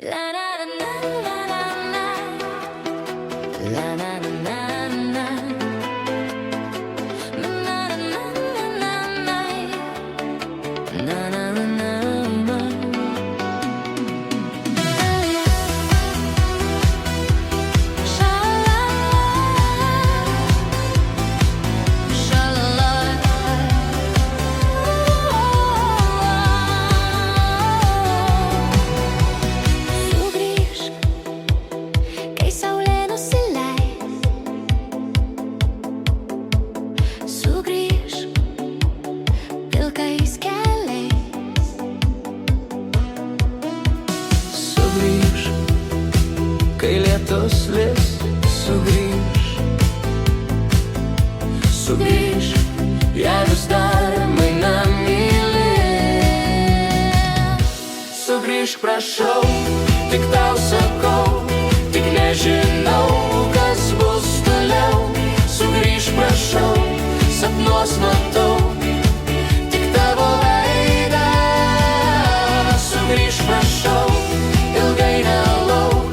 La la la la la la la. La la la la la. Na na na na na na. Na na na na na. Sha-la-la. Sha-la-la. Sugrįžk, kai saulė nusileis. Sugrįžk pilkais keliais. Sugrįžk, kai lietus lis. Sugrįžk, jei vis dar mane myli. Sugrįžk, prašau, tik tau sakau, tik nežinau, kas bus toliau. Sugrįžk, prašau, sapnuos matau tik tavo veidą. Sugrįžk, prašau, ilgai nelauk,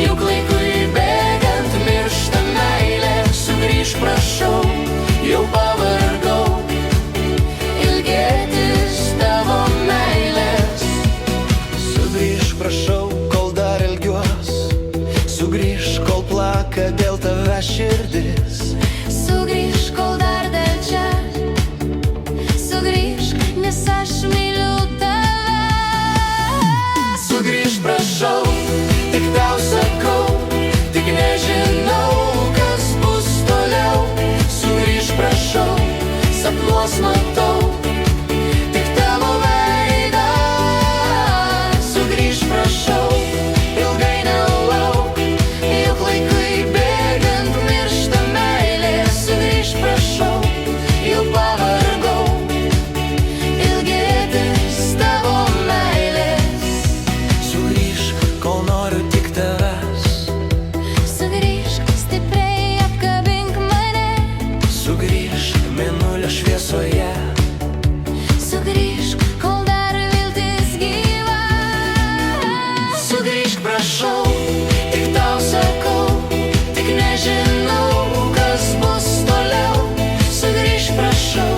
juk laikui bėgant miršta meilė. Sugrįžk, prašau, jau pavargau ilgėtis tavo meilės. Sugrįžk, prašau, kol dar ilgiuos. Sugrįžk, kol plaka dėl tavęs širdis. Sugrįžk, kol dar čia. Sugrįžk, nes aš myliu tave. Sugrįžk, prašau, tik tau sakau, tik nežinau, kas bus toliau. Sugrįžk, prašau, sapnuos matau tik tavo veidą. Sugrįžk, prašau, ilgai nelauk, juk laikui bėgant miršta meilė. Sugrįžk, prašau, jau pavargau ilgėtis tavo meilės. Sugrįžk, kol noriu tik tavęs. Sugrįžk, stipriai apkabink mane. Sugrįžk, mėnulio šviesoje. Sugrįžk, kol dar viltis gyva. Sugrįžk, prašau, tik tau sakau, tik nežinau, kas bus toliau. Sugrįžk, prašau,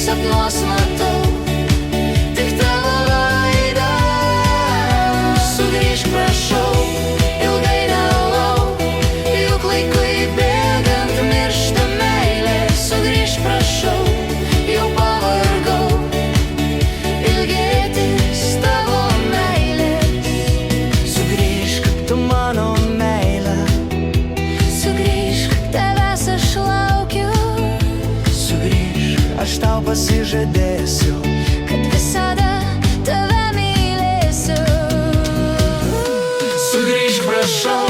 sapnuos matau tik tavo veidą. Sugrįžk, prašau, ilgai nelauk, juk laikui bėgant miršta meilė. Sugrįžk, prašau, jau pavargau ilgėtis tavo meilės. Sugrįžk, tu mano meilė. Sugrįžk, tavęs aš laukiu. Sugrįžk, aš tau pasižadėsiu, Kad visada tave mylėsiu. sugrįžk, prašau,